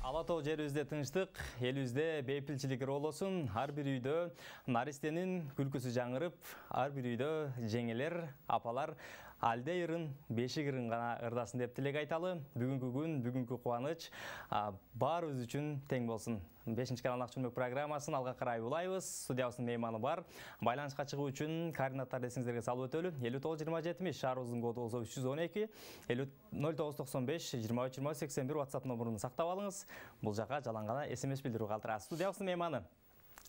Ала тоо жерибизде тынчтык, элибизде бейпилчилик роолосун. Ар бир үйдө наристенин күлкүсү жаңырып, ар бир үйдө жеңелер, апалар алде ырын, бешик ырын гана ырдасын деп тилек айталы. Бүгүнкү күн, бүгүнкү кубаныч баарыбыз үчүн тең болсун. 5-нчи каналдын чүмөк программасын алга карай улайбыз. Студиябыздын мейманы бар. Байланышка чыгуу үчүн координаттарды эсиңиздерге салып өтөлү. 59-20-70 шаарыбыздын коду болсо 312, 0995 23-20-81 WhatsApp номерун сактап алыңыз. Бул жака жалаң гана SMS билдирүү калтырат. Студиябыздын мейманы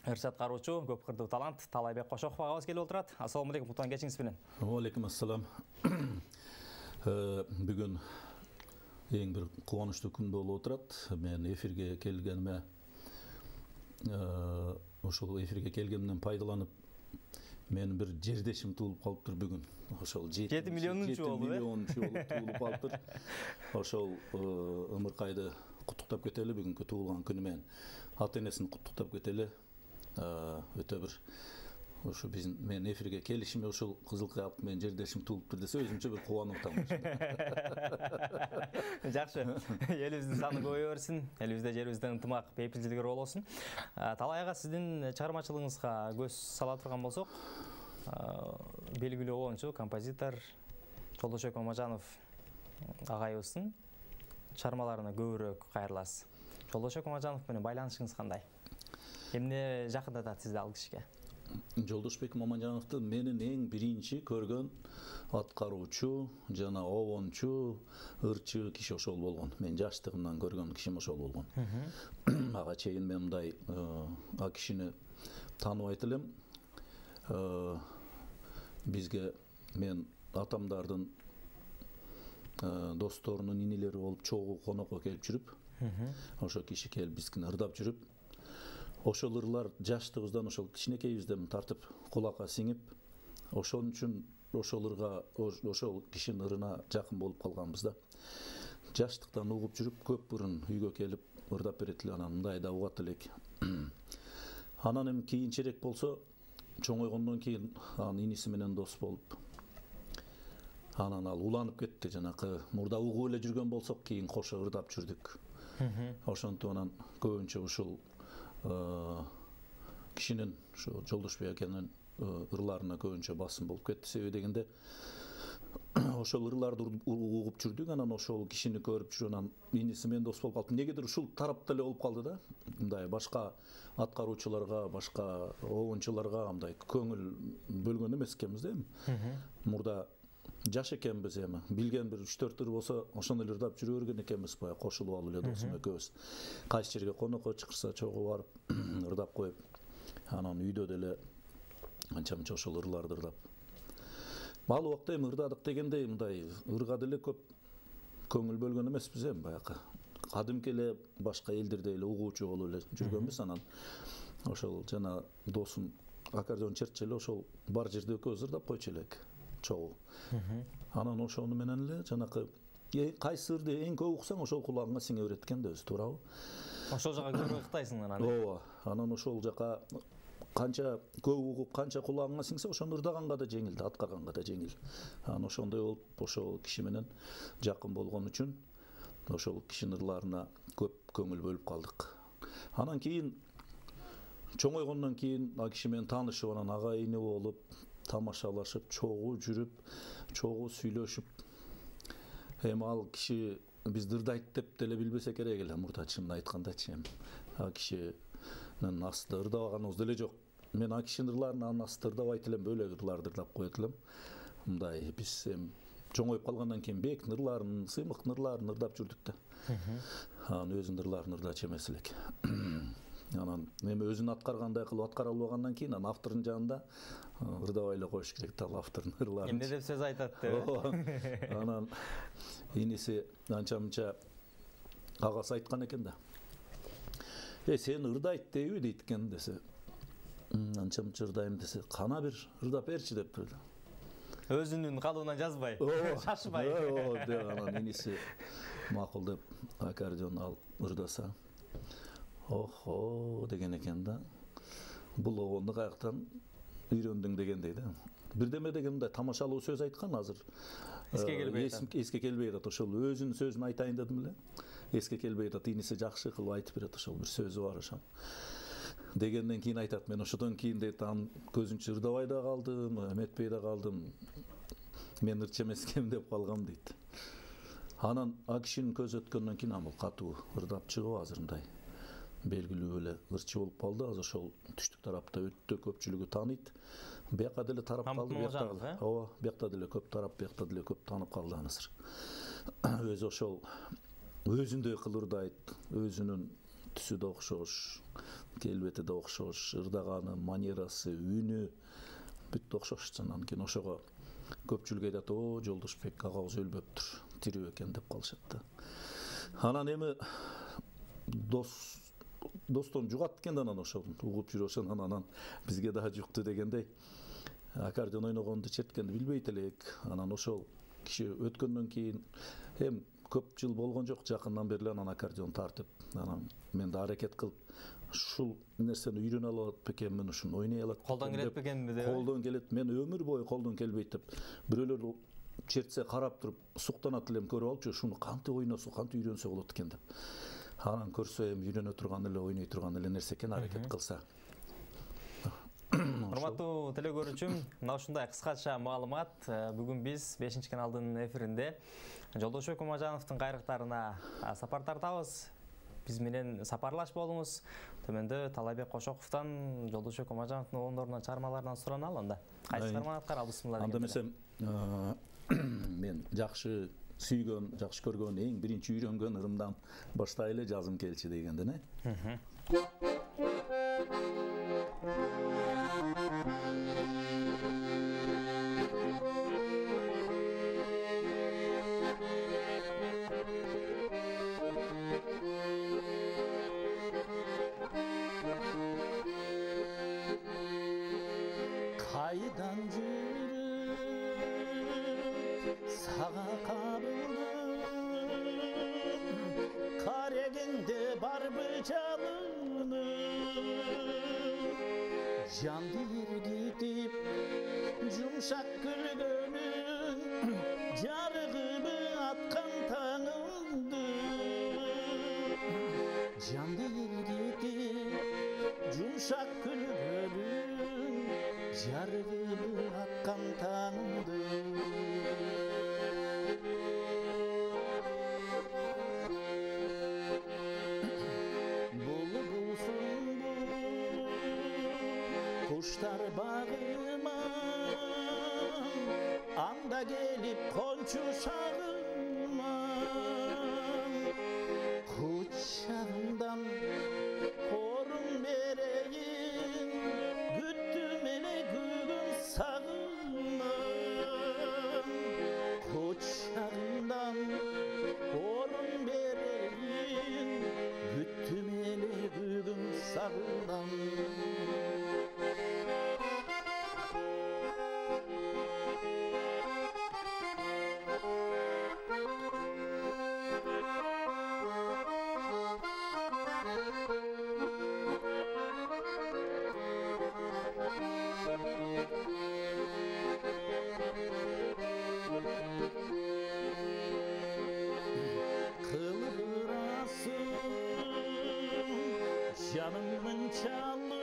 Ыршат кароочу, көп кырдуу талант Талайбек Кошоков агабыз келип отурат. Ассаламу алейкум, кутман кечиңиз менен. Алейкум ассалам. Бүгүн эң бир кубанычтуу күн болуп отурат. Мен эфирге келгениме ошол эфирге келгенден пайдаланып, мен бир жердешим туулуп калыптыр бүгүн. Ошол 7 миллионунчу болуп туулуп калыптыр. Ошол Ымыркайды куттуктап кетели бүгүнкү туулган күнү менен. Ата-энесин куттуктап кетели. Өтө бир ошо мен эфирге келишиме ошол кызылкаап мен жердешим туулуптур десе өзүмчө бир кубанып атам. Жакшы. Элибиздин саны көбөйө берсин. Элибизде жерибизде ынтымак, бейпилчилик роолосун. Талай ага сиздин чыгармачылыгыңызга көз сала турган болсок, белгилүү оончу, композитор Жолдошбек Мамажанов агайыбыздын чыгармаларына көбүрөөк кайрыласыз. Жолдошбек Мамажанов менен байланышыңыз кандай? Эмне жакындатат сизди ал кишиге? Жолдошбек Мамажановду менин эң биринчи көргөн аткаруучу жана обончу, ырчы киши ошол болгон. Мен жаштыгымдан көргөн кишим ошол болгон. Ага чейин мен мындай а кишини тааныбайт элем. Бизге мен атамдардын досторунун инилери болуп чогуу конокко келип жүрүп, ошол киши келип бизди ырдап жүрүп, ошол ырлар жаштыгыбыздан ошол кичинекейибизден тартып кулакка сиңип, ошон үчүн ошол ырга, ошол кишинин ырына жакын болуп калганбыз да. Жаштыктан угуп жүрүп, көп ырын үйгө келип ырдап берет эле, анан мындай да угат элек. Анан эми кийинчерээк болсо, чоңойгондон кийин анын иниси менен дос болуп, анан ал уланып кетти, жанакы мурда угуп эле жүргөн болсок, кийин кошо ырдап жүрдүк. Ошентип анан көбүнчө ушул кишинин, ошо Жолдошбек акенин ырларына көбүнчө басым болуп кетти. Себеби дегенде ошол ырларды угуп жүрдүк, анан ошол кишини көрүп жүрүп, анан иниси менен дос болуп калдым. Негедир ушул тарапта эле болуп калды да. Мындай башка аткаруучуларга, башка обончуларга мындай көңүл бөлгөн эмес экенбиз да эми. Мурда жаш экенбиз эми. Билген бир 3-4 ыр болсо, ошону эле ырдап жүрө берген экенбиз, баягы кошулуп алып эле досум экөөбүз. Кайсы жерге конокко чакырса чогуу барып ырдап коюп, анан үйдө деле анча-мынча ошол ырларды ырдап. Ал убакта эми ырдадык дегенде мындай ырга деле көп көңүл бөлгөн эмеспиз эми, баягы кадимки эле башка элдерде эле угуучу болуп эле жүргөнбүз. Анан ошол жана досум аккордеон чертчү эле ошол бар жерде экөөбүз ырдап койчу элек чогуу. Анан ошону менен эле жанакы кайсы ырды эң көп уксаң ошол кулагыңа сиңе берет экен да өзү, туурабы? Ошол жака көрбөй ыктайсың анан. Ооба. Анан ошол жака канча көп угуп, канча кулагыңа сиңсе, ошону ырдаганга да жеңил, аткарганга да жеңил. Анан ошондой болуп, ошол киши менен жакын болгон үчүн ошол кишинин ырларына көп көңүл бөлүп калдык. Анан кийин чоңойгондон кийин ал киши менен таанышып, анан ага ине болуп, тамашалашып, чогуу жүрүп, чогуу сүйлөшүп. Эми ал киши бизди ырдайт деп деле билбесе керек эле, мурда чынын айткандачы эми. Ал кишинин астында ырдабаганыбыз деле жок. Мен ал кишинин ырларын астында ырдабайт элем, бөлөк ырларды ырдап коет элем. Мындай биз эми чоңоюп калгандан кийин бектин ырларын, сыймыктын ырларын ырдап жүрдүк да. Анан өзүнүн ырларын ырдачу эмес элек. Анан эми өзүн аткаргандай кылып аткара албагандан кийин анан автордун жанында ырдабай эле коюш керек да, алафтырдын ырларын. Эмне деп сөз айтат деп. Анан иниси анча-мынча агасы айткан экен да. Сени ырдайт дейби дейт экен десе. Анча-мынча ырдайм десе, кана бир ырдап берчи деп. Өзүнүн калыбынан жазбай, шашпай. Анан иниси макул деп аккордеон алып ырдаса. Охо деген экен да. Бул обонду каяктан үйрөндүң дегендей да. Бирдеме деген мындай тамашалуу сөз айткан азыр. Эске келбей атат. Ошол өзүнүн сөзүн айтайын дедим эле. Esке келбей атат, иниси жакшы кылып айтып берет, ошол бир сөзү бар ошол. Дегенден кийин айтат, мен ошодон кийин дейт, анын көзүнчө ырдабай да калдым, эметпей да калдым. Мен ырчы эмескем деп калгам дейт. Анан а кишинин көзү өткөндөн кийин бул катуу ырдап чыгып азыр мындай белгилүү эле ырчы болуп калды. Азыр ошол түштүк тарапта өтө көпчүлүгү тааныйт. Бияка деле тарап калды, ооба, биякта деле көп тарап, биякта деле көп таанып калды азыр. Өзү ошол өзүндөй кылып ырдайт, өзүнүн түсү да окшош, келбети да окшош, ырдаганы, манерасы, үнү бүт окшош. Анан кийин ошого көпчүлүк айтат, о, Жолдошбек агабыз өлбөптүр, тирүү экен деп калышат да. Анан эми достон жугат экен, анан ошол угуп жүрүп ошондон анан бизге дагы жукту дегендей. Аккордеон ойногонду, черткенди билбейт элек. Анан ошол киши өткөндөн кийин эми көп жыл болгон жок, жакындан бери анан аккордеон тартып, анан мен да аракет кылып ушул нерсени үйрөнө алат бекенмин, ушуну ойной алат. Колдон келет бекенби деп. Колдон келет. Мен өмүр бою колдон келбейт деп. Бирөөлөр чертсе карап туруп суктанат элем, көрүп алыпчы, ушуну кантип ойносо, кантип үйрөнсө болот экен деп. Анан көрсө эми үйрөнө турган эле, ойной турган эле нерсе экен, аракет кылса. Урматтуу теле көрүүчүм, мына ушундай кыскача маалымат. Бүгүн биз 5 каналдын эфиринде Жолдошбек Умажановдун кайрыктарына сапар тартабыз. Биз менен сапарлаш болуңуз. Төмөндө Талайбек Кошоковдон Жолдошбек Умажановдун оңдорунан чармаларынан сураналы анда. Кайсы чарманы аткарабыз мында? Анда эмесем, мен жакшы сүйгөн, жакшы көргөн, эң биринчи үйрөнгөн ырымдан баштайлы, жазым келчи дегенден, Kaydan жүріп саға қабылдым, қарегенде бар бычалынып, жанды ергітіп жұмшақ күлгөнің, жарығыбы атқан таңыңды. Жанды ергітіп жұмшақ күлгөнің, жарығыбы атқан таңыңды. Бұлбұлсың бұл құштар бағыма, анда келіп қончу шағыма, құшағымдан орын берейін, күттім еле күгін сағынам. Құшағымдан орын берейін, күттім еле күгін сағынам. Canımın çalıp,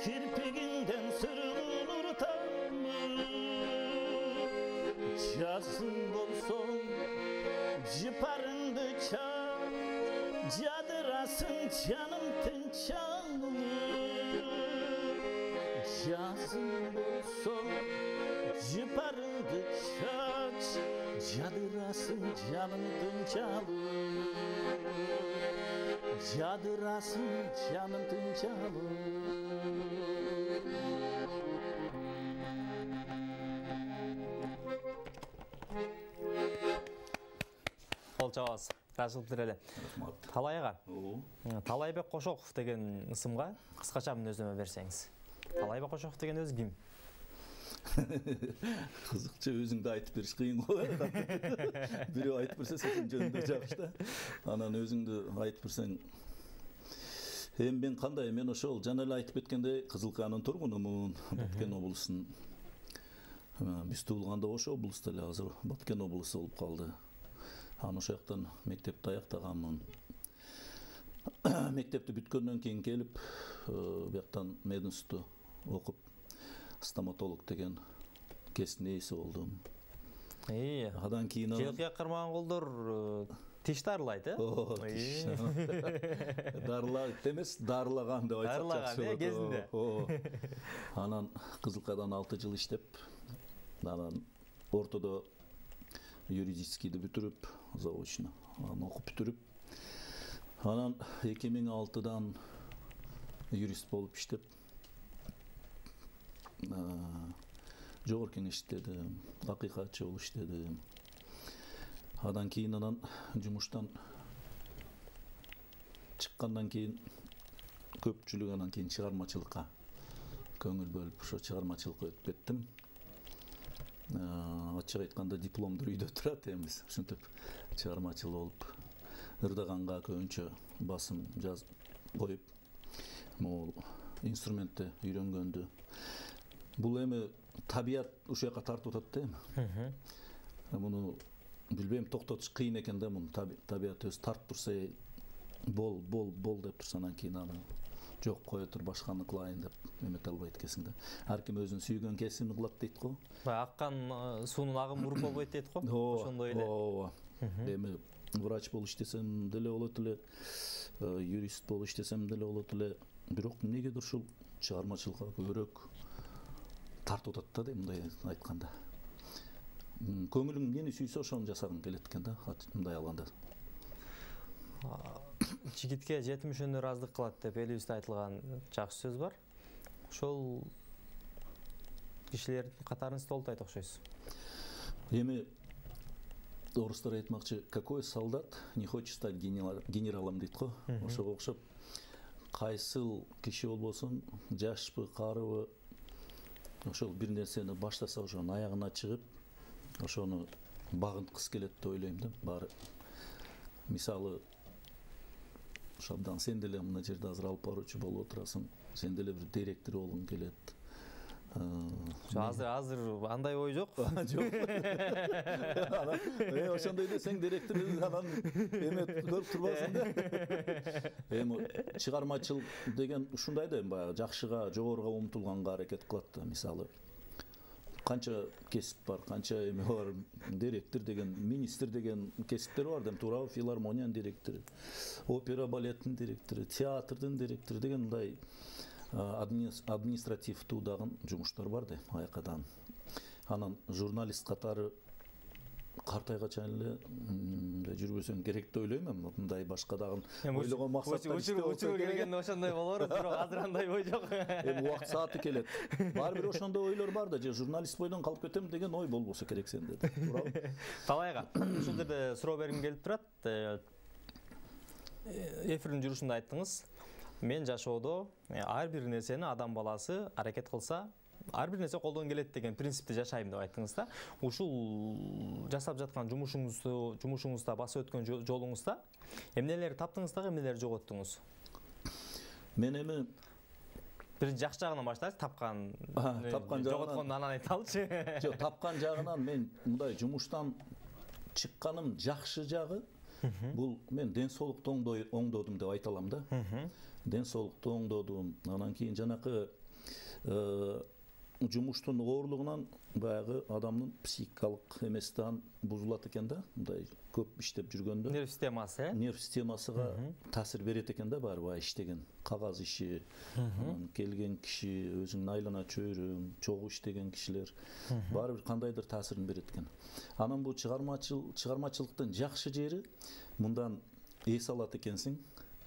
kirpiginden sırılır tamır. Yazın bolson, ciparındı çal, cadırasın canım tınçalır. Yazın bolson, ciparındı çal, cadırasın canım tınçalır. Cadırasın canım tınçalır. Кол чабабыз. Рахмат эле. Талай ага. Талайбек Кошоков деген ысымга кыскача мүнөздөмө берсеңиз. Талайбек Кошоков деген өзү ким? Кызыкча өзүңдү айтып бериш кыйын го. Бирөө айтып берсе сен жөнүндө жакшы да. Анан өзүңдү айтып берсең. Эми мен кандай? Мен ошол жана эле айтып кеткендей Кызылкаанын тургунумун, Баткен облусунун. Биз туулганда ошо облусту эле, азыр Баткен облусу болуп калды. Аны ошол жактан мектепти аяктаганмын. Мектепти бүткөндөн кийин келип, бияктан мединституту окуп, стоматолог деген кесиптин ээси болдум. Адан кийин Желкия кармаган колдор тиш дарылайт, тиш. Дарылайт эмес, дарылаган деп айтсак дарылаган кезинде. Анан Кызылкайдан 6 жыл иштеп, анан ортодо юридическийди бүтүрүп, заочно аны окуп бүтүрүп, анан 2006-дан юрист болуп иштеп, жогорку кеңештедим, акыйкатчы болуп иштедим. Адан кийин анан жумуштан чыккандан кийин көпчүлүк анан кийин чыгармачылыкка көңүл бөлүп, ошо чыгармачылыкка өтүп кеттим. Ачык айтканда дипломдор үйдө турат, эми ушинтип чыгармачыл болуп, ырдаганга көбүнчө басым жазып коюп, могул инструментти үйрөнгөндү. Бул эми табият ушул жака тартып атат да эми. Муну билбейм, токтотуш кыйын экен да, муну табият өзү тартып турса, бол деп турса, анан кийин аны жок кое тур, башканы кылайын деп эмете албайт экенсиң да. Ар ким өзүнүн сүйгөн кесибин кылат дейт го. Аккан суунун агымы уруп болбойт дейт го. Ошондой эле. Ооба. Эми врач болуп иштесем деле болот эле, юрист болуп иштесем деле болот эле. Бирок эмнегедир ушул чыгармачылыкка көбүрөөк тартып атат да, мындай айтканда. Көңүлүң эмнени сүйсө ошону жасагың келет экен да, мындай алганда. Жигитке жетимишөөнө ыраазылык кылат деп элибизде айтылган жакшы сөз бар. Ошол кишилердин катарын сиз толтойт окшойсуз. Эми орустар айтмакчы, какой солдат не хочет стать генералом дейт го. Ошого окшоп, кайсыл киши болбосун, жашпы, карыбы, ошол бир нерсени баштаса, ошонун аягына чыгып, ошону багынткысы келет деп ойлойм да. Баары мисалы, Шабдан, сен деле мына жерде азыр алып баруучу болуп отурасың, сен деле бир директор болгуң келет. Азыр андай ой жок. Жок. Ошондой десең директор анан эме көрүп турбасың да. Эми чыгармачылык деген ушундай да, баягы жакшыга, жогоруга умтулганга аракет кылат да. Мисалы, канча кесип бар, канча эме бар, директор деген, министр деген кесиптер бар да, туура филармониянын директору, опера балеттин директору, театрдын директору деген мындай административдүү дагы жумуштар бар да, аякадан. Анан журналист катары картайгача эле жүрбөсөң керек деп ойлойм мен. Мындай башка дагы ойлогон максатта учуру келгенде ошондой болор, бирок азыр андай ой жок. Эми убакыт сааты келет. Баары бир ошондой ойлор бар да, же журналист бойдон калып кетем деген ой болбосо керек сенде. Туурабы? Талайга ушул жерде суроо бергим келип турат. Эфирдин жүрүшүндө айттыңыз, мен жашоодо ар бир нерсени адам баласы аракет кылса, ар бир нерсе колдон келет деген принципти жашайм деп айттыңыз да. Ушул жасап жаткан жумушуңузда басып өткөн жолуңузда эмнелерди таптыңыз дагы, эмнелерди жоготтуңуз? Мен эми бир жакшы жагынан баштайбыз, тапкан жоготкондон анан айталычы. Жок, тапкан жагынан мен мындай жумуштан чыкканым жакшы жагы, бул мен ден соолукту оңдодум деп айта алам да. Ден соолукту оңдодум. Анан кийин жанакы жумуштун оорлугунан баягы адамдын психикалык эмесидан бузулат экен да, мындай көп иштеп жүргөндө. Нерв системасы, нерв системасыга таасир берет экен да, баары бай иштеген кагаз иши, келген киши, өзүңдүн айлана чөйрөң, чогуу иштеген кишилер баары бир кандайдыр таасирин берет экен. Анан бул чыгармачылыктын жакшы жери, мындан эс алат экенсиң.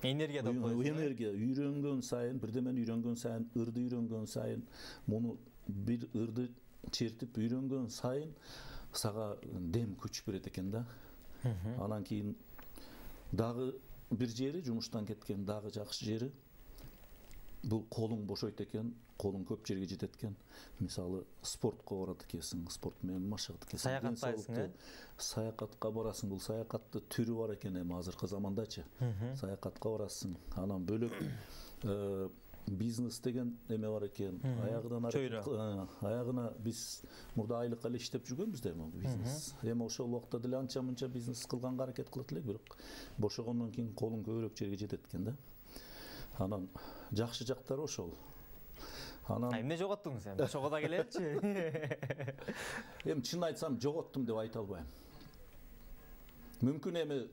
Энергия деп коесуң. Энергия үйрөнгөн сайын, бирдемени үйрөнгөн сайын, ырды үйрөнгөн сайын, муну бир ырды чертип үйрөнгөн сайын сага дем күч берет экен да. Анан кийин дагы бир жери, жумуштан кеткен дагы жакшы жери, бул колуң бошойт экен, колуң көп жерге жетет экен. Мисалы, спортко барат экенсиң, спорт менен машыгат экенсиң. Саякаттайсың, саякатка барасың, бул саякатты түрү бар экен эми азыркы замандачы. Саякатка барасың, анан бөлөк бизнес деген эме бар экен. Аягына биз мурда айлыкка эле иштеп жүргөнбүз да бизнес. Эми ошол убакта деле анча мынча бизнес кылганга аракет кылат элек, бирок бошогондон кийин колуң көбүрөөк жерге жетет экен да. Анан жакшы жактары ошол. Анан эмне жоготтуңуз эми? Ошого да келеличи. Эми чын айтсам жоготтум деп айта албайм. Мүмкүн эми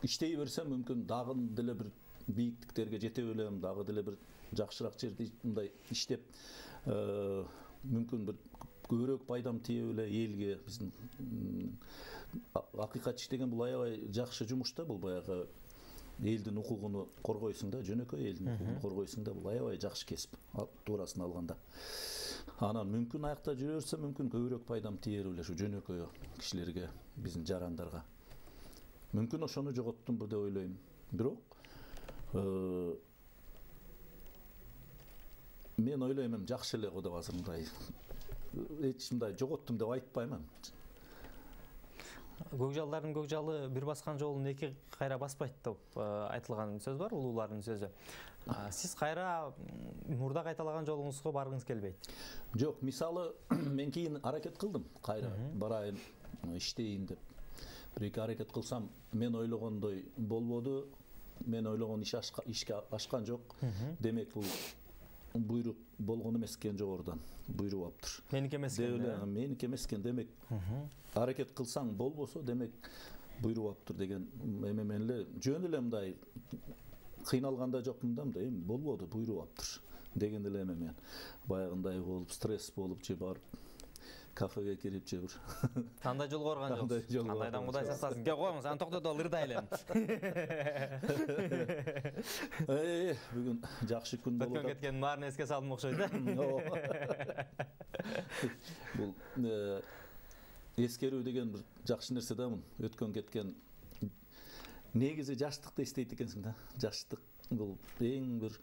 иштей берсем, мүмкүн дагы деле бир бийиктиктерге жете белем, дагы деле бир жакшыраак жерде мындай иштеп, мүмкүн бир көбүрөөк пайдам тие беле элге. Биздин акыйкатчы деген бул аябай жакшы жумуш да, бул баягы элдин укугуну коргойсуң да, жөнөкөй элдин укугуну коргойсуң да, бул аябай жакшы кесип туурасын алганда. Анан мүмкүн аякта жүрө берсе, мүмкүн көбүрөөк пайдам тиер эле ушу жөнөкөй кишилерге, биздин жарандарга. Мүмкүн ошону жоготтумбу деп ойлойм. Бирок мен ойлойм жакшы эле го деп азыр мындай эч мындай жоготтум деп айтпайм. Көкжалдардын көкжалы бир баскан жолун эки кайра баспайт деп айтылган сөз бар, улуулардын сөзү. Сиз кайра мурда кайталаган жолуңузга баргыңыз келбейт? Жок, мисалы мен кийин аракет кылдым, кайра барайын, иштейин деп. Бир-эки аракет кылсам, мен ойлогондой болбоду. Мен ойлогон ишке ашкан жок. Демек бул буйрук болгон эмес экен жогорудан. Буйруп аптыр. Меники эмес экен. Меники эмес экен, демек аракет кылсаң болбосо, демек буйруп аптыр деген эме менен эле жөн эле мындай кыйналганда жокмун да, мындай болбоду, буйруп аптыр деген эле эме менен баягындай болуп, стресс болуп же барып кафеге кирип же бир андай жол коргон жоксуз. Кандайдан Кудай сактасын. Кел коюңуз, аны токтотуп алып ырдай элем. Бүгүн жакшы күн болуп өткөн кеткендин баарын эске салдым окшойт да. Бул эскерүү деген бир жакшы нерсе да, өткөн кеткен. Негизи жаштыкты эстейт экенсиң да. Жаштык бул эң бир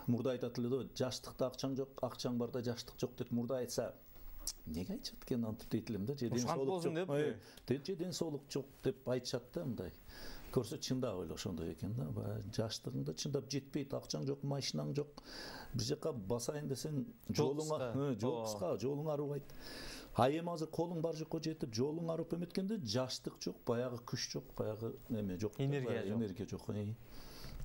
мурда айтат эле да, жаштыкта акчаң жок, акчаң барда жаштык жок деп мурда айтса, неге айтышат экен антип дейт элем да, же ден соолук жок деп айтышат да, мындай. Көрсө чындап эле ошондой экен да. Жаштыгыңда чындап жетпейт, акчаң жок, машинаң жок. Бир жака басайын десең, жолуң арыбайт. А эми азыр колуң бар жокко жетип, жолуң арып эметкенде жаштык жок, баягы күч жок, баягы эме жок, энергия жок.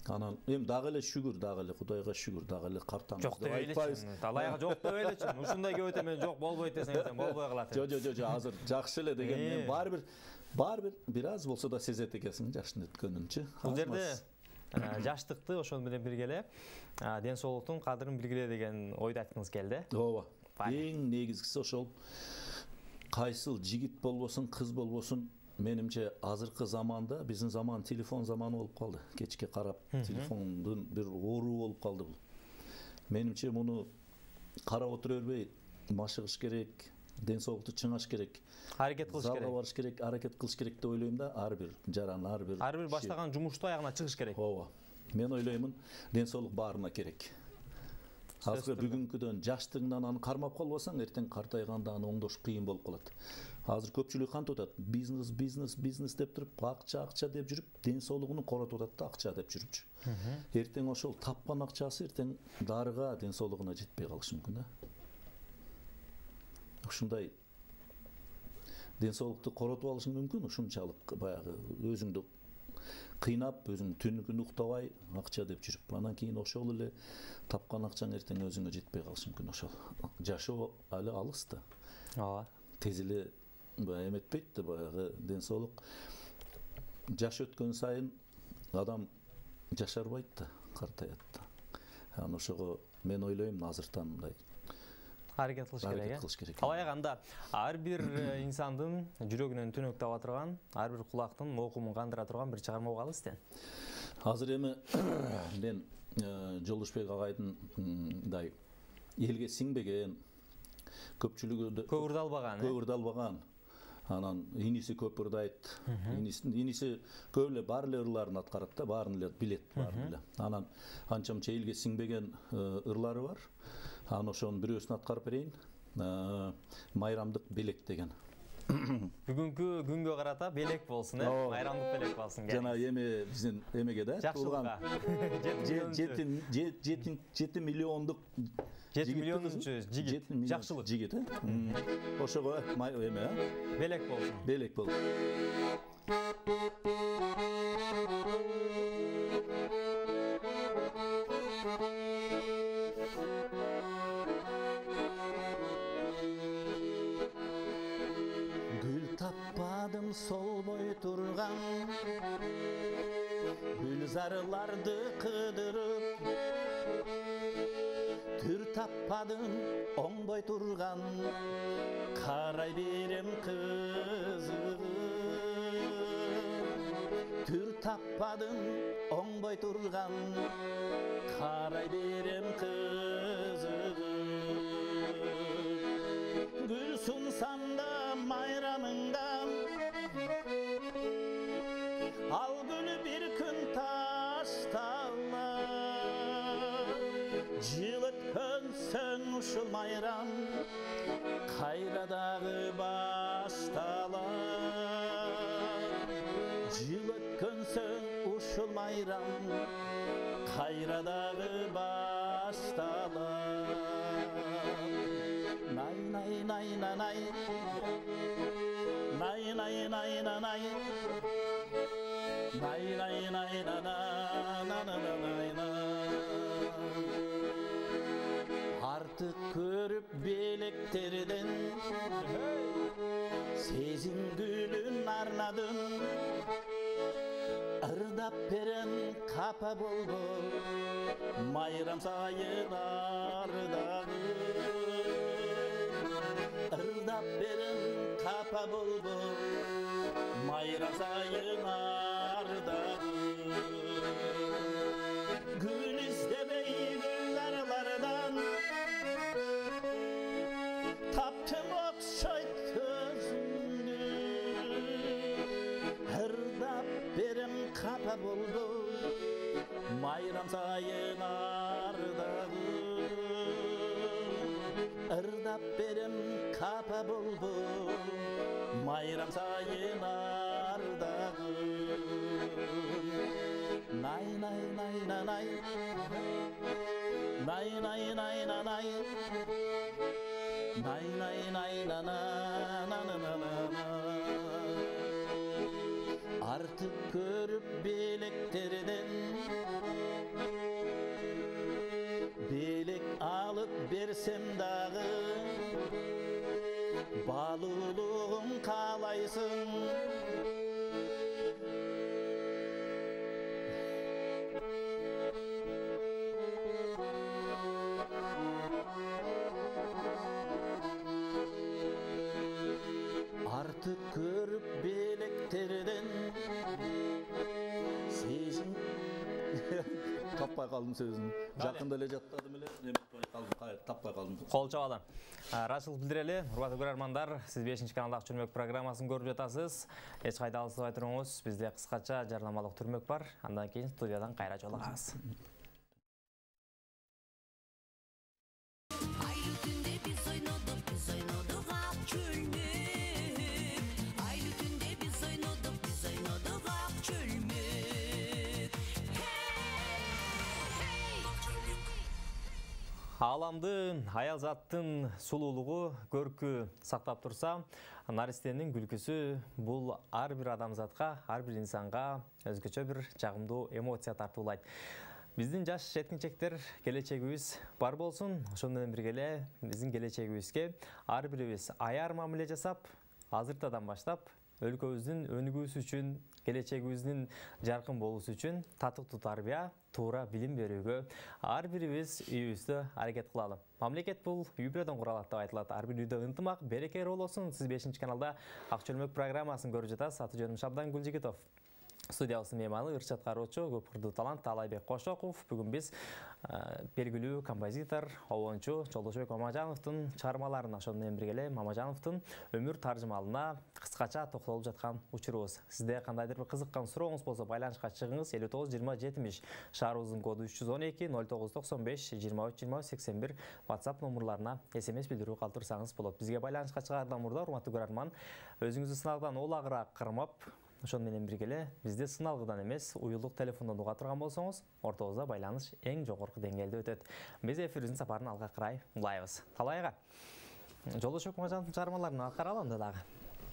Анан эми дагы эле шүгүр, дагы эле Кудайга шүгүр, дагы эле картаңыз деп айтпайбыз. Талайга жок деп элечи. Ушундай көп өтө мен жок болбойт десең, болбой калат. Жок, азыр жакшы эле деген мен баары бир бир аз болсо да сезет экенсиң жаштын өткөнүнчү. Бул жерде жаштыкты ошол менен бирге эле ден соолуктун кадырын билгиле деген ойду айткыңыз келди. Ооба. Эң негизгиси ошол. Кайсыл жигит болбосун, кыз болбосун, менимче азыркы заманда, биздин заман телефон заманы болуп калды. Кечке карап телефондун бир оору болуп калды бул. Менимче муну карап отура бербей, машыгыш керек, ден соолукту чыңаш керек. Аракет кылыш керек. Залга барыш керек, аракет кылыш керек деп ойлойм да, ар бир жаран, ар бир баштаган жумушту аягына чыгыш керек. Ооба. Мен ойлоймун, ден соолук баарына керек. Азыр бүгүнкүдөн жаштыгыңдан аны кармап калбасаң, эртең картайганда аны оңдош кыйын болуп калат. Азыр көпчүлүк кантип атат? Бизнес деп туруп, акча деп жүрүп, ден соолугун коротуп атат да, акча деп жүрүпчү. Эртең ошол тапкан акчасы эртең дарыга, ден соолугуна жетпей калышы мүмкүн да. Ушундай ден соолукту коротуп алышың мүмкүн, ушунчалык баягы өзүңдү кыйнап, өзүң түнү күн уктабай акча деп жүрүп, анан кийин ошол эле тапкан акчаң эртең өзүңө жетпей калышы мүмкүн. Ошол жашоо али алыс да. Ооба. Тез эле эметпейт да, баягы ден соолук. Жаш өткөн сайын адам жашарбайт да, картаят да. Анан ошого мен ойлойм, азыртан мындай аракет кылыш керек. Ал аяганда ар бир инсандын жүрөгүнөн түнөк таба турган, ар бир кулактын моокумун кандыра турган бир чыгарма угалы сизден. Азыр эми мен Жолдошбек агайдын мындай элге сиңбеген, көпчүлүгү көп ырдалбаган, анан иниси көп ырдайт. Иниси көп эле бар эле ырларын аткарат да, баарын эле билет, баарын эле. Анан анча-мынча элге сиңбеген ырлары бар. Анан ошонун бирөөсүн аткарып берейин. Майрамдык белек деген. Бүгүнкү күнгө карата белек болсун, майрамдык белек болсун. Жана эми биздин эмеге да Жакшылыкка. 7 миллиондук 7 миллионунчу жигит, жакшылык жигит, ошого эме белек болсун. белек болду. Gül tappadım solboy turgan, gülzarlardı kıdırıp, tür tappadım oңboy turgan, karay berem kızım. Tür tappadım oңboy turgan, karay berem kızım. Gül sunsam da mayramında, al gülü bir gün taştala. Jılıt hönsön uşul mayram, kayraдағы baştala. Jılıt hönsön uşul mayram, kayraдағы baştala. Nay nay nay nay nay, nay nay nay nay nay, nay nay nay na na na na nay na. Artık görüp belekterden sezin gülün arnadın, ırdap beren kapa boldu mayram sayın ardağı. Irdap beren kapa boldu mayram sayın ardağı. Gül istemey güllarlardan taptım okşay közümdü. Irdap beren kapa boldu mayram sayın ardağı. Irdap berem kapa boldu mayram sayın ardağı. Nay nay nay nay nay, nay nay nay nay nay, nay nay nay na na na na na na. Artık görüp belekterden belek alıp bersem dağı, balılığım kalaysın. Artık görüp belekterden sezin tapпай калдым сөзүн. Жакында эле жаттадым эле, эметпей калдым, таппай калдым. Кол чабалам. Рашыл билдирели, урматтуу көрөрмандар, сиз 5-чи каналдагы Түрмөк программасын көрүп жатасыз. Эч кайда алыстабай туруңуз, бизде кыскача жарнамалык Түрмөк бар. Андан кийин студиядан кайра жолугабыз. Аламдын, аял заттын сулуулугу, көркү сактап турса, наристенин күлкүсү бул ар бир адамзатка, ар бир инсанга өзгөчө бир жагымдуу эмоция тартуулайт. Биздин жаш жеткинчектер келечегибиз бар болсун, ошол менен бирге эле биздин келечегибизге ар бирибиз аяр мамиле жасап, азыртадан баштап өлкөбүздүн өнүгүүсү үчүн, келечегибиздин жаркын болуусу үчүн татыктуу тарбия, туура билим берүүгө ар бирибиз үйүбүздө аракет кылалы. Мамлекет бул үй бирөөдөн куралат деп айтылат. Ар бир үйдө ынтымак, берекелүү болсун. Сиз 5-чи каналда Ак Чөлмөк программасын көрүп жатасыз. Аты жөнүм Шабдан Гүлжигитов. Студиябыздын мейманы ырчат кароочу, көпүрдүү талант Талайбек Кошоков. Бүгүн биз белгилүү композитор, обончу Жолдошбек Мамажановдун чыгармаларына, ошону менен бирге Мамажановдун өмүр таржымалына кыскача токтолуп жаткан учурубуз. Сизде кандайдыр бир кызыккан сурооңуз болсо байланышка чыгыңыз. 59 20 70 шаарыбыздын коду 312 0995 23 20 81 WhatsApp номерларына SMS билдирүү калтырсаңыз болот. Бизге байланышка чыгаардан мурда, урматтуу көрөрман, өзүңүздү сыналгыдан олагыраак кырмап, ошону менен бирге бизде сыналгыдан эмес, уюлдук телефондон уга турган болсоңуз, ортобузда байланыш эң жогорку деңгээлде өтөт. Биз эфирибиздин сапарын алга карай улайбыз. Талайга Жолдошбек Мамажановдун чыгармаларын каралам дагы.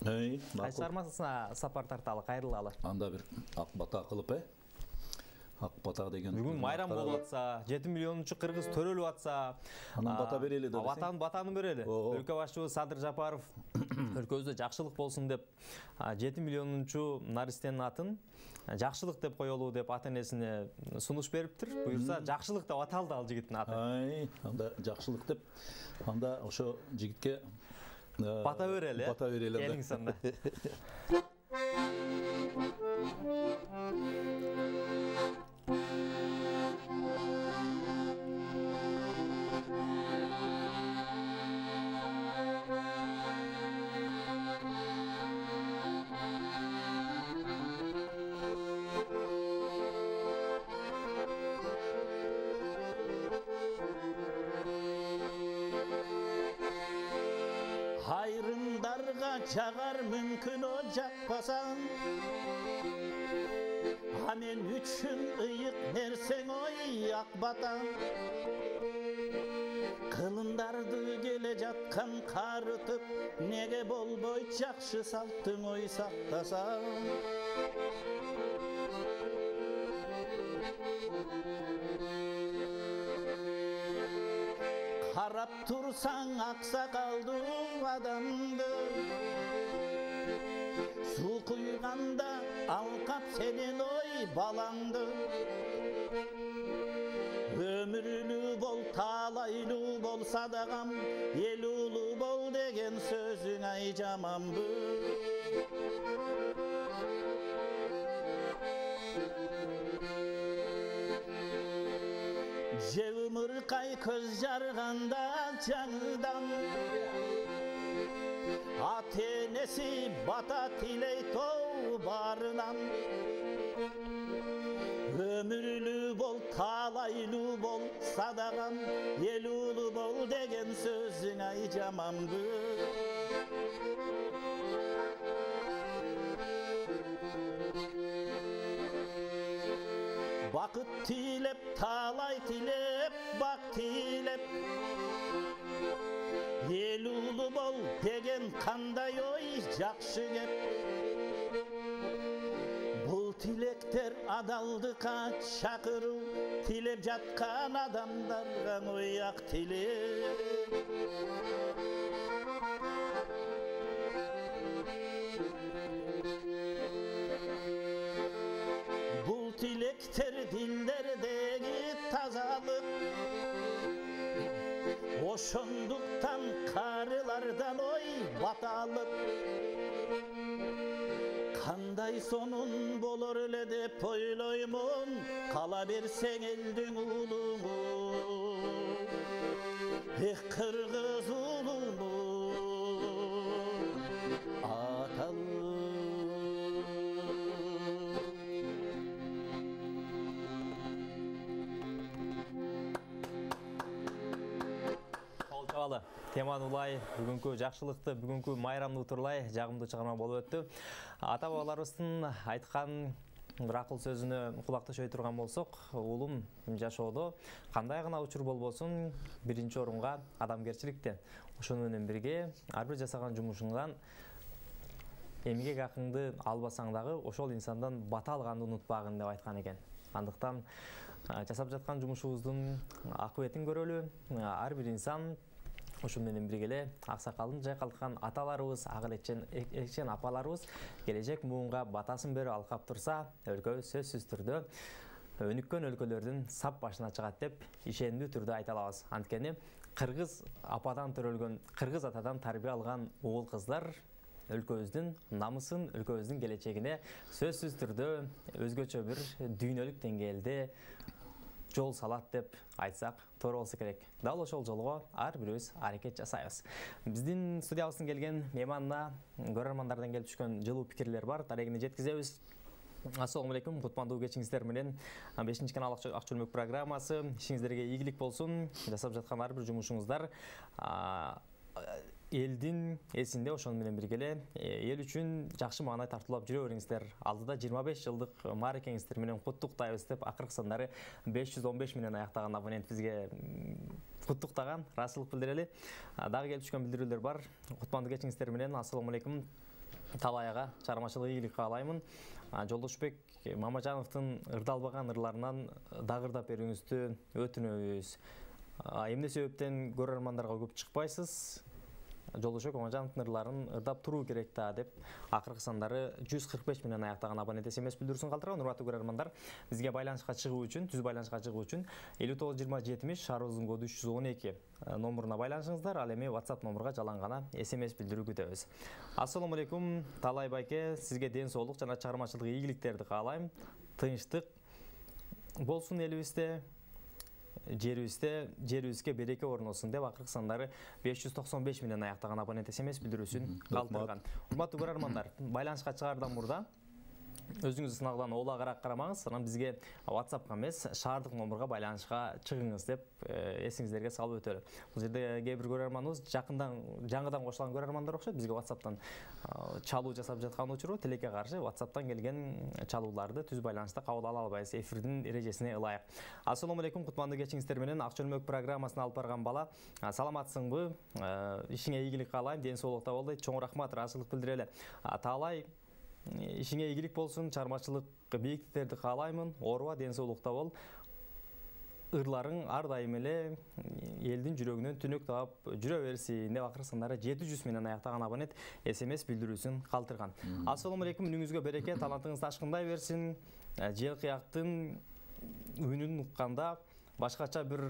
Кайсы чыгармасына сапар тарталы, кайрылалы? Анда бир ак бата кылып, ак бата деген. Бүгүн майрам болуп атса, 7 миллионунчу кыргыз төрөлүп атса, анан бата берели деп. Батаны берели. Өлкө башчыбыз Садыр Жапаров өлкөбүздө жакшылык болсун деп 7 миллионунчу наристенин атын жакшылык деп коелу деп ата-энесине сунуш бериптир. Буюрса жакшылык деп аталды ал жигиттин аты. Анда жакшылык деп, анда ошо жигитке бата берели. Бата берели. Келиңиз анда. Çağar mümkün o jakpasan, amen üçün ıyık nersen oy akbatan. Kılındardı gele jatkan karıtıp, nege bolboy jakşı salttın oy saktasan. Harap tursan aksakaldı adamdı, su kuyganda alkap senin oy balandı. Ömürlü bol, talaylı bol sadagam, elulu bol degen sözün aycamamdı. Cevimir kay köz jarganda canıdan, atenesi bata tiley tov barınan. Ömürlü bol, talaylı bol, sadagam, elulu bol degen sözün aycamamdı. Bakıt tilep, talay tilep, bak tilep, elulu bol degen kanday oy jakşı gep. Bul tilekter adaldıka çakırı, tilep jatkan adamlarga oyak tilep. Tilekter dillerdeki tazalık, oşonduktan karılardan oy batalık. Kanday sonun bolor öyle de poyloymun, kala bersen eldin ulumu, kırgız ulumu atalı. Теманы улай, бүгүнкү жакшылыкты, бүгүнкү майрамды утурлай жагымдуу чыгарма болуп өттү. Ата бабаларыбыздын айткан бир акыл сөзүнө кулакташпай турган болсок, улум жашоодо кандай гана учур болбосун, биринчи орунга адамгерчиликте. Ошону менен бирге ар бир жасаган жумушуңдан эмгек акыңды албасаң дагы ошол инсандан бата алганды унутпагын деп айткан экен. Андыктан жасап жаткан жумушубуздун акыбетин көрөлү. Ар бир инсан ошол менен бирге аксакалын жайкалткан аталарыбыз, ак эчен апаларыбыз келечек муунга батасын берип алкап турса, өлкөбүз сөзсүз түрдө өнүккөн өлкөлөрдүн сап башына чыгат деп ишендүү түрдө айта алабыз. Анткени кыргыз ападан төрөлгөн, кыргыз атадан тарбия алган уул кыздар өлкөбүздүн намысын, өлкөбүздүн келечегине сөзсүз түрдө өзгөчө бир дүйнөлүк деңгээлде жол салат деп айтсак туура болсо керек. Дал ошол жолго ар бирибиз аракет жасайбыз. Биздин студиябыздын келген мейманына көрөрмандардан келип түшкөн жылуу пикирлер бар. Дарегине жеткизебиз. Ассаламу алейкум, кутмандуу кечиңиздер менен 5-чи канал Ак чөлмөк программасы. Ишиңиздерге ийгилик болсун. Жасап жаткан ар бир жумушуңуздар элдин эсинде ошону менен бирге эле эл үчүн жакшы маанай тартуулап жүрө бериңиздер. Алдыда 25 жылдык мааракеңиздер менен куттуктайбыз деп акыркы сандары 515 менен аяктаган абонент бизге куттуктаган, ыраазычылык билдирели. Дагы келип түшкөн билдирүүлөр бар. Кутмандуу кечиңиздер менен ассаламу алейкум. Талайга чармачылык ийгилик каалаймын. Жолдошбек Мамажановдун ырдалбаган ырларынан дагырдап берүүңүздү өтүнөбүз. Эмне себептен көрөрмандарга көп чыкпайсыз? Жолдошбек Мамажановдун ырларын ырдап туруу керек да деп акыркы сандары 145 менен аяктаган абонент SMS билдирүүсүн калтырган. Урматтуу көрөрмандар, бизге байланышка чыгуу үчүн, түз байланышка чыгуу үчүн 592070 шаарыбыздын коду 312 номуруна байланышыңыздар. Ал эми WhatsApp номурга жалаң гана SMS билдирүү күтөбүз. Ассаламу алейкум, Талай байке, сизге ден соолук жана чыгармачылык ийгиликтерди каалайм. Тынчтык болсун элибизде, жерибизге береке орносун деп акыркы сандары 595 менен аяктаган абонент SMS билдирүүсүн калтырган. Урматтуу көрөрмандар, байланышка чыгаардан мурда өзүңүз сынагдан олагараак карамаңыз, анан бизге WhatsAppка эмес, шаардык номурга байланышка чыгыңыз деп эсиңиздерге салып өтөлү. Бул жерде кээ бир көрөрманыбыз жаңыдан кошулган көрөрмандар окшойт. Бизге WhatsAppтан чалуу жасап жаткан учуру тилекке каршы WhatsAppтан келген чалууларды түз байланышта кабыл ала албайбыз. Эфирдин эрежесине ылайык. Ассаламу алейкум, кутмандуу кечиңиздер менен Ак чөлмөк программасын алып барган бала. Саламатсыңбы? Ишиңе ийгилик каалайм, ден соолукта бол дейт. Чоң рахмат, ыраазычылык билдирели. Таалай, ишиңе ийгилик болсун, чармачылык бийиктиктерди каалаймын. Ооруба, ден соолукта бол. Ырларың ар дайым эле элдин жүрөгүнөн түнөк таап жүрө берсин деп акыркы сандары 700 менен аяктаган абонент SMS билдирүүсүн калтырган. Ассаламу алейкум, үнүңүзгө береке, талантыңыз ташкындай берсин. Жел кыяктын үнүн укканда башкача бир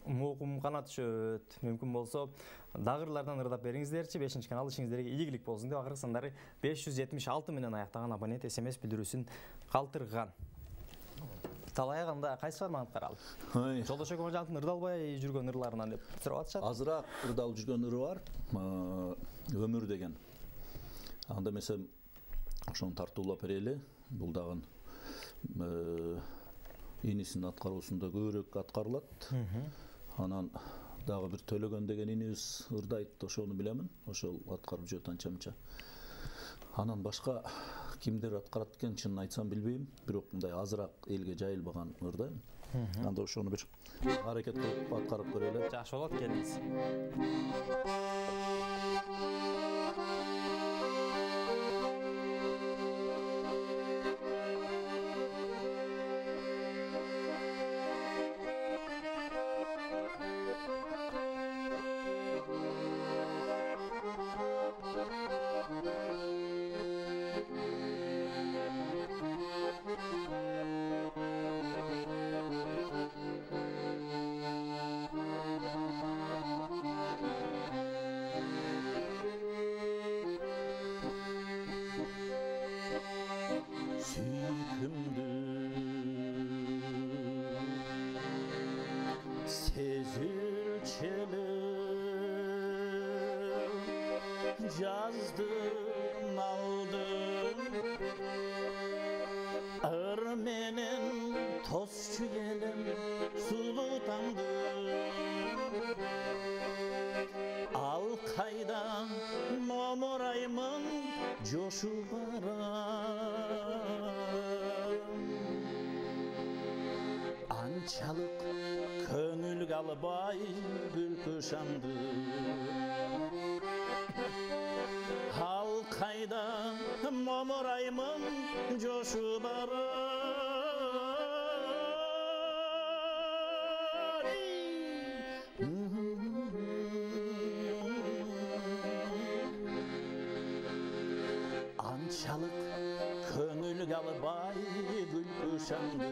муукум гана түшөт. Мүмкүн болсо дагырлардан ырдап бериңиздерчи. 5-чи канал ишиңиздерге ийгилик болсун деп акыркы сандары 576 менен аяктаган абонент SMS билдирүүсүн калтырган. Талай кандай кайсы формат каралып? Жолдошбек Мамажановдун ырдалбай жүргөн ырларынан деп сурап атышат. Азыраак ырдалып жүргөн ыры бар. Өмүр деген. Анда mesela ошону тартуулап берели. Бул дагы инисин аткаруусунда көбүрөөк аткарылат. Анан дагы бир Төлөгөн деген инибиз ырдайт, ошону билемин. Ошол аткарып жүрөт анча-мынча. Анан башка кимдер аткарат экен, чынын айтсам билбейм. Бирок мындай азыраак элге жайылбаган ырдайм. Анда ошону бир аракет кылып аткарып көрөлү. Жакшы болот, келиңиз. Yazdım aldım ır menin tozçu yelim sulutandım al kayda momorayımın coşu baram ançalık köngül galbay gülküşandı Hal kayda momorayımın coşu barar Ançalık köngül galbay gül kuşandı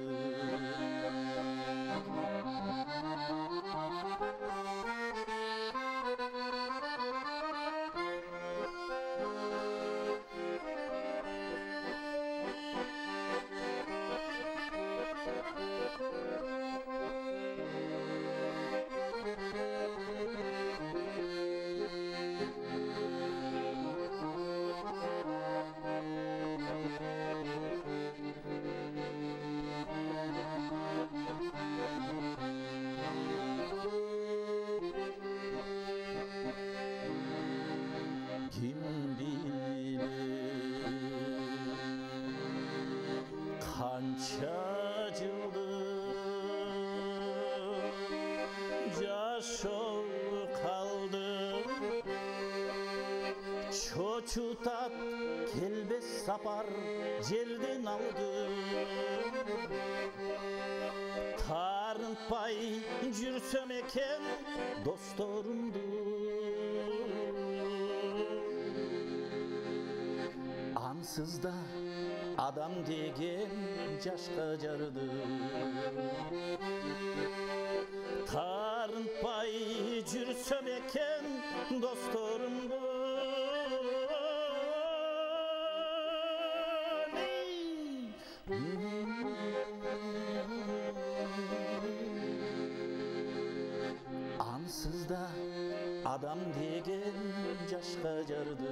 çacıldı yaşo kaldı çoçutat kelbes sapar jelden aldı tarınpay jürsöm eken dostlarımdı ansızda adam degen jaşka jardı tarınpay jürsöm eken dostlarımdı ansızda adam degen jaşka jardı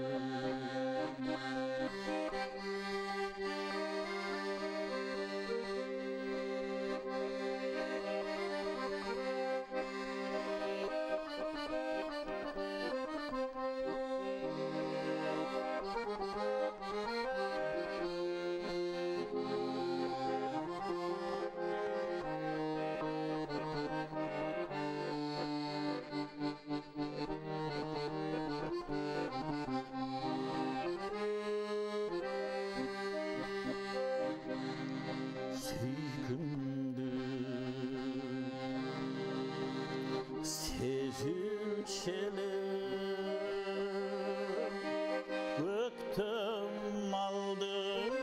Öktüm aldım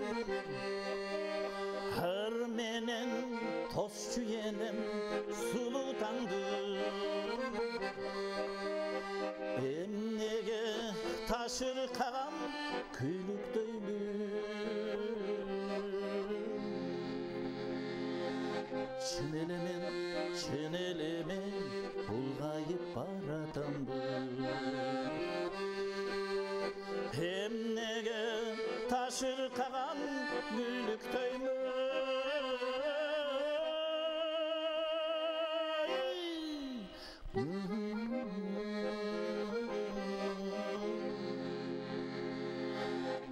Hır menen tosçu yenem sulutandım Emnege taşır kağam küylüktöylü Çın elemen bulgayıp baratamdım Hem nege taşır kağan gülüktöymü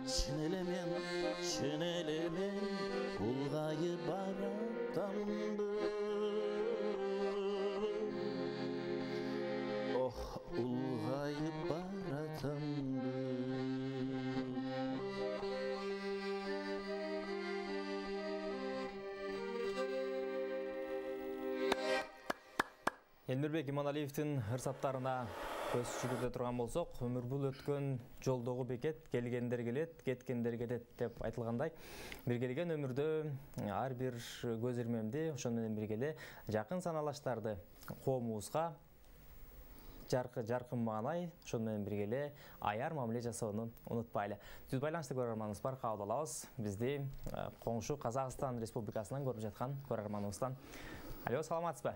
Çın elemen bulgayı baratamdı Oh ulgayı baratamdı Элмирбек Иманалиевдин ырсаттарына көз жүгүрдө турган болсок, өмүр бул өткөн жолдогу бекет, келгендер келет, кеткендер кетет деп айтылгандай, биргелеген өмүрдө ар бир көз ирмемди, ошону менен биргеле жакын саналаштарды коомубузга жаркын маанай, ошону менен биргеле аяр мамиле жасоону унутпайлы. Түз байланышты көрөрманыбыз бар, кабыл алабыз. Бизди коңшу Казакстан Республикасынан көрүп жаткан көрөрманыбыздан. Алло, саламатсызбы?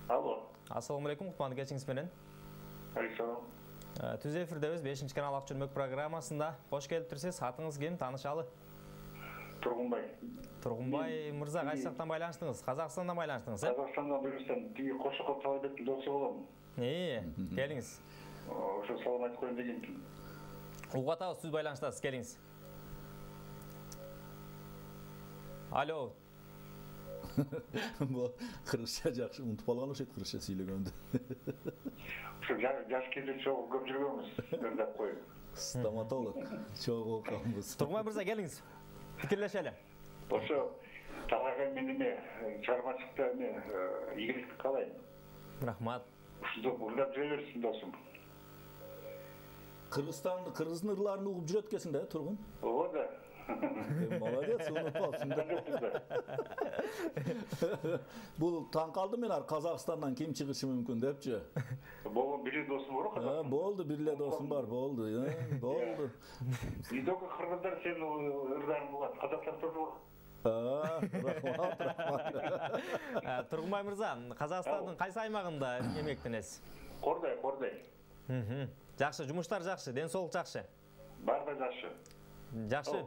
Алло. Ассаламу алейкум, кутманды кечиңиз менен. Алейкум. Түз эфирдебиз 5-чи канал ак чөлмөк программасында. Кош келиптирсиз. Атыңыз ким? Таанышалы. Тургунбай. Тургунбай мырза, кайсы жактан байланыштыңыз? Казакстандан байланыштыңыз, э? Казакстандан билсем, тиги Кошоков Талайбектин досу болом. Келиңиз. Ошо салам айтып коеюн дегенмин. Угуп атабыз, түз байланыштасыз, келиңиз. Алло. Bu kırışça жақсы ұмытып қалған өшет кыргызча сүйлөгөндү. Ошо жаш кезде чогуу көп жүргөнбүз, өндеп коюп. Стоматолог чогуу окуганбыз. Тургунбай мырза, келиңиз. Пикирлешели. Ошо Талайга мен эме чыгармачылыкта эме ийгилик каалайм. Рахмат. Ушундай урлап жүрө берсин досум. Кыргыздын ырларын угуп жүрөт экенсиң да, Тургун? Ооба да. Молодец, унутпапсың да. Бул таң калды мен Казакстандан ким чыгышы мүмкүн депчи. Болду, бир досум бар Казакстанда. Болду, бир эле досум бар, болду. Болду. Үйдөгү кыргыздар сенин ырдарың болот, казактар турду. Рахмат. Тургунбай мырза, Казакстандын кайсы аймагында эмектенесиз? Кордай. Жакшы, жумуштар жакшы, ден соолук жакшы. Бар да жакшы. Жакшы.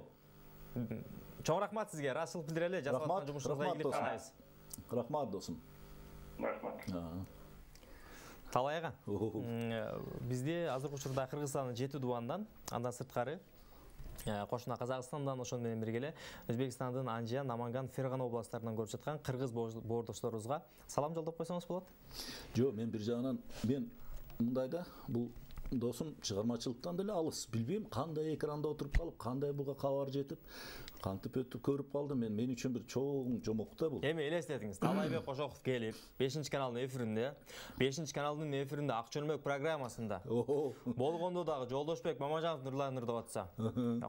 Чоң рахмат сизге, расыл билдирели, жасап аткан жумушуңузга ийгилик каалайбыз. Рахмат досум. Рахмат. Талайга. Бизде азыркы учурда Кыргызстандын 7 дубандан, андан сырткары Кошуна Казакстандан ошону менен бирге эле Өзбекстандын Анжиян, Наманган, Фергана областтарынан көрүп жаткан кыргыз боордошторубузга салам жолдоп койсоңуз болот. Жо, мен бир жагынан мен мындайда бул досум чыгармачылыктан деле алыс. Билбейм кандай экранда отуруп калып, кандай буга кабар жетип, кантип өтүп көрүп калдым. Мен үчүн бир чоң жомок да бул. Эми элестетиңиз, Талайбек Кошоков келип, 5-каналдын эфиринде, 5-каналдын эфиринде Ак чөлмөк программасында болгондо дагы Жолдошбек Мамажанов нурланыр деп атса.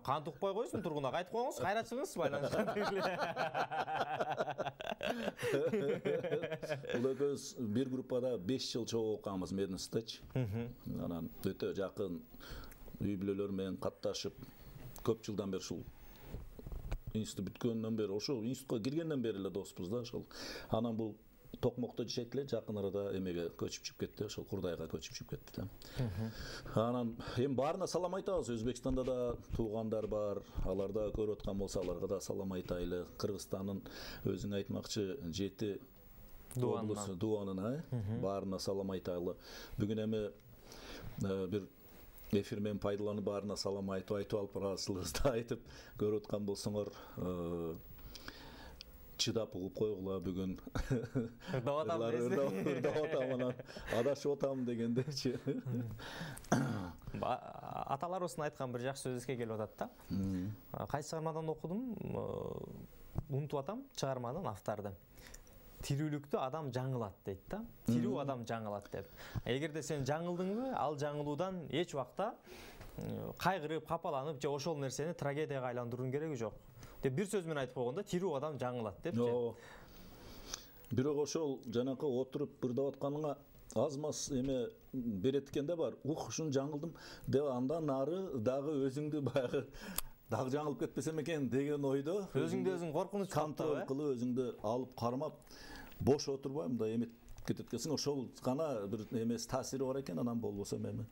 Кантип укпай койсун тургунда, кайтып коюңуз, кайра чыгыңыз байланышкан. Бул экөөбүз бир группада 5 жыл чогуу окуганбыз Мединстеч. Анан өтө жакын үй бүлөлөр менен катташып, көп жылдан бери ушул институт бүткөндөн бери, ошол институтка киргенден бери эле доспуз да ошол. Анан бул Токмокто жашайт эле, жакын арада эмеге көчүп чыгып кетти, ошол Курдайга көчүп чыгып кетти да. Анан эми баарына салам айтабыз. Өзбекстанда да туугандар бар, алар да көрүп аткан болсо аларга да салам айтайлы. Кыргызстандын өзүң айтмакчы 7 дуанына баарына салам айтайлы. Бүгүн эми бир эфир менен пайдаланып баарына салам айтып алып ыраазычылыгыбызды айтып көрүп аткан болсоңор, чыдап угуп койгула бүгүн. Ырдап атам анан адашып атам дегендечи. Аталарыбыздын айткан бир жакшы сөз эске келип атат да. Кайсы чыгармадан окудум, унутуп атам чыгарманын авторду. Тирүүлүктү адам жаңылат дейт да. Тирүү адам жаңылат деп. Эгерде сен жаңылдыңбы, ал жаңылуудан эч убакта кайгырып, капаланып же ошол нерсени трагедияга айландырууның кереги жок. Деп бир сөз менен айтып койгондо тирүү адам жаңылат депчи. Бирок ошол жанакы отуруп ырдап атканыңа аз-маз эме берет экен да бар. Ушун жаңылдым деп андан ары дагы өзүңдү баягы дагы жаңылып кетпесем экен деген ойдо өзүңдү өзүң коркунуч контроль кылып, өзүңдү алып кармап, бош отурбай мындай эметип кетет экенсиң. Ошол гана бир эмеси таасири бар экен. Анан болбосо эми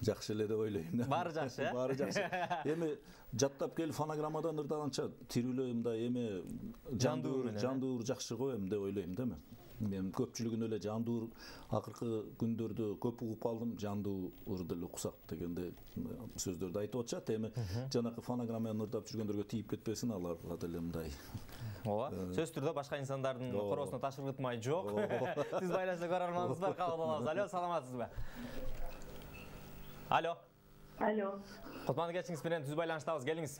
жакшы эле деп ойлойм. Баары жакшы, Баары жакшы. Эми жаттап келип фонограммадан ырдаганча тирүүлөө мындай эме жандуур жакшы го эми деп ойлойм да мен. Мен көпчүлүгүн эле жандуур акыркы күндөрдө көп угуп калдым. Жандуу ырды эле уксак дегенде сөздөрдү айтып атышат. Эми жанакы фонограмма менен ырдап жүргөндөргө тийип кетпесин, аларга деле мындай. Ооба. Сөз түрдө башка инсандардын короосуна ташкыртмай жок. Сиз байлашта көрөрманыңыз бар, кабыл алабыз. Алло, саламатсызбы? Алло. Кутман кечиңиз менен түз байланыштабыз, келиңиз.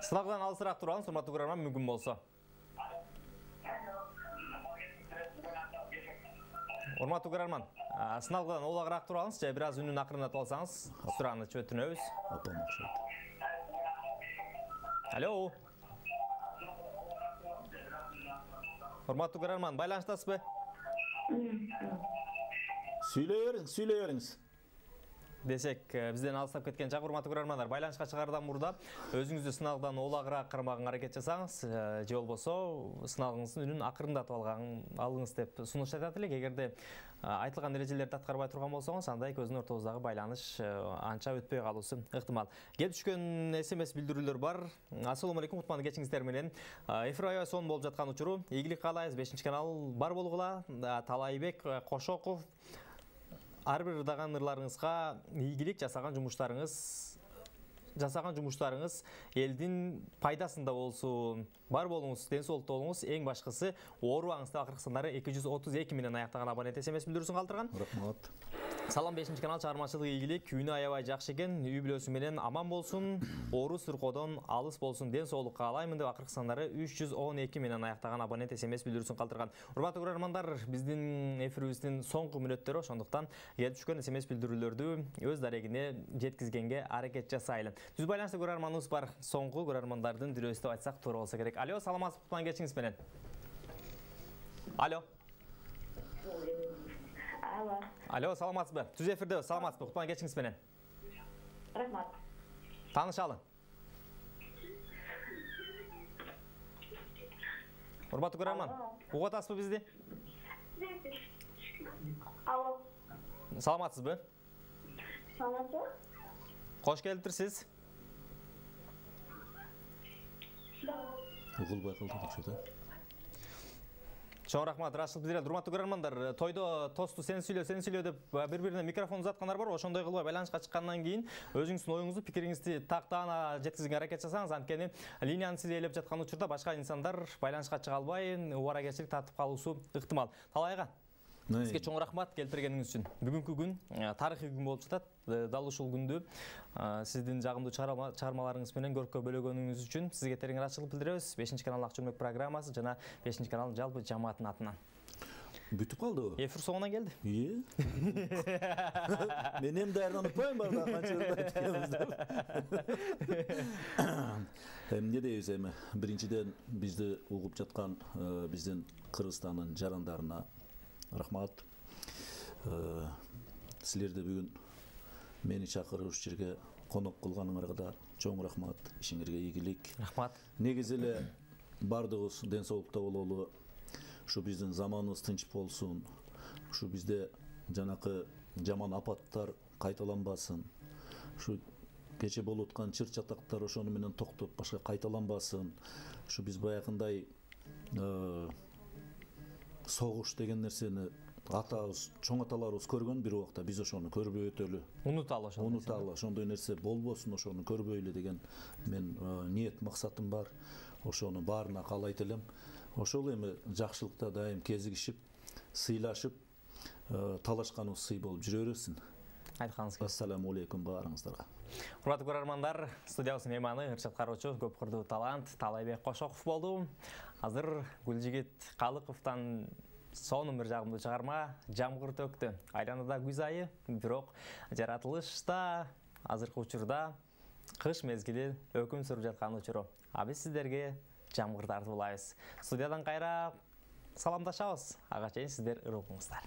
Сылагдан алысыраак турганыз, урматтуу көрөрман, мүмкүн болсо. Урматтуу көрөрман, сыналгыдан олагыраак турабыз, же бир аз үнүн акырындатып алсаңыз, сурааны өтүнөбүз. Апам окшойт. Алло. Урматтуу көрөрман, байланыштасызбы? Сүйлөй бериңиз. Десек, бизден алыстап кеткен жак урматтуу көрөрмандар, байланышка чыгардан мурда өзүңүздү сыналгыдан олагыраак кармаган аракет жасаңыз, же болбосо сыналгыңыздын үнүн акырындатып алыңыз деп сунуш айтат элек. Эгерде айтылган эрежелерди аткарбай турган болсоңуз, андай көздүн ортобуздагы байланыш анча өтпөй калуусу ыктымал. Келип түшкөн SMS билдирүүлөр бар. Ассалому алейкум, кутман кечиңиздер менен. Эфир аябай сонун болуп жаткан учуру. Ийгилик каалайбыз, 5-канал бар болгула. Талайбек Кошоков, ар бир ырдаган ырларыңызга ийгилик, жасаган жумуштарыңыз элдин пайдасында болсун. Бар болуңуз, ден соолукта болуңуз, эң башкысы оорубаңыз деп акыркы сандары 232 менен аяктаган абонент SMS билдирүүсүн калтырган. Рахмат. Салам, 5-канал чыгармачылык ийгилик, күнү аябай жакшы экен, үй бүлөсү менен аман болсун, оору сыркоодон алыс болсун, ден соолук каалаймын деп акыркы сандары 312 менен аяктаган абонент SMS билдирүүсүн калтырган. Урматтуу көрөрмандар, биздин эфирибиздин соңку мүнөттөрү, ошондуктан келип түшкөн SMS билдирүүлөрдү өз дарегине жеткизгенге аракет жасайлы. Түз байланышта көрөрманыбыз бар, соңку көрөрмандардын дүрөсү деп айтсак туура болсо керек. Алло, саламатсызбы, кутман кечиңиз менен. Алло. Алло, саламатсызбы? Түз эфирде, саламатсызбы? Кутман кечиңиз менен. Рахмат. Таанышалы. Урматтуу көрөрман, угуп атасызбы бизди? Алло. Саламатсызбы? Саламатсызбы? Кош келиптирсиз. Угулбай калдым окшойт. Чоң рахмат, Рашид Бизирет. Урматтуу көрөрмандар, тойдо тосту сен сүйлө деп бири-бирине микрофон узаткандар бар. Ошондой кылбай байланышка чыккандан кийин өзүңүздүн оюңузду, пикириңизди тактаана жеткизүүгө аракет жасаңыз. Анткени линияны сиз ээлеп жаткан учурда башка инсандар байланышка чыга албай, убаракерчилик тартып калуусу ыктымал. Талайга сизге чоң рахмат келтиргениңиз үчүн. Бүгүнкү күн тарыхый күн болуп жатат. Дал ушул күндү сиздин жагымдуу чыгармаларыңыз менен көрккө бөлөгөнүңүз үчүн сизге терең ыраазычылык билдиребиз. 5-канал Ак Чөлмөк программасы жана 5-канал жалпы жамааттын атынан. Бүтүп калды. Эфир соңуна келди. Мен эми даярданып коеюн барда эмне дейбиз эми? Биринчиден бизди угуп жаткан биздин Кыргызстандын жарандарына рахмат. Силерди бүгүн мени чакырып уш жерге конок кылганыңарга да чоң рахмат. Ишиңерге ийгилик. Рахмат. Негизи эле бардыгыбыз ден соолукта бололу. Ушу биздин заманыбыз тынч болсун. Ушу бизде жанакы жаман апаттар кайталанбасын. Ушу кече болуп аткан чыр чатактар ошону менен токтоп башка кайталанбасын. Ушу биз баягындай согуш деген нерсени атабыз, чоң аталарыбыз көргөн бир убакта биз ошону көрбөй өтөлү. Унуталы ошондой нерсе болбосун, ошону көрбөйлү деген мен ниет максатым бар. Ошону баарына каалайт элем. Ошол эми жакшылыкта дайым кезигишип, сыйлашып, талашканыбыз сый болуп жүрө берсин. Айтканыңыз келсин. Ассаламу алейкум баарыңыздарга. Урматтуу көрөрмандар, студиябыздын мейманы ырчат кароочу, көп кырдуу талант Талайбек Кошоков болду. Азыр Гүлжигит Калыковдон сонун бир жагымдуу чыгарма Жамгыр төктү. Айланада күз айы, бирок жаратылышта азыркы учурда кыш мезгили өкүм сүрүп жаткан учуру. А биз сиздерге жамгыр тартып улайбыз. Студиядан кайра саламдашабыз. Ага чейин сиздер ырылыңыздар.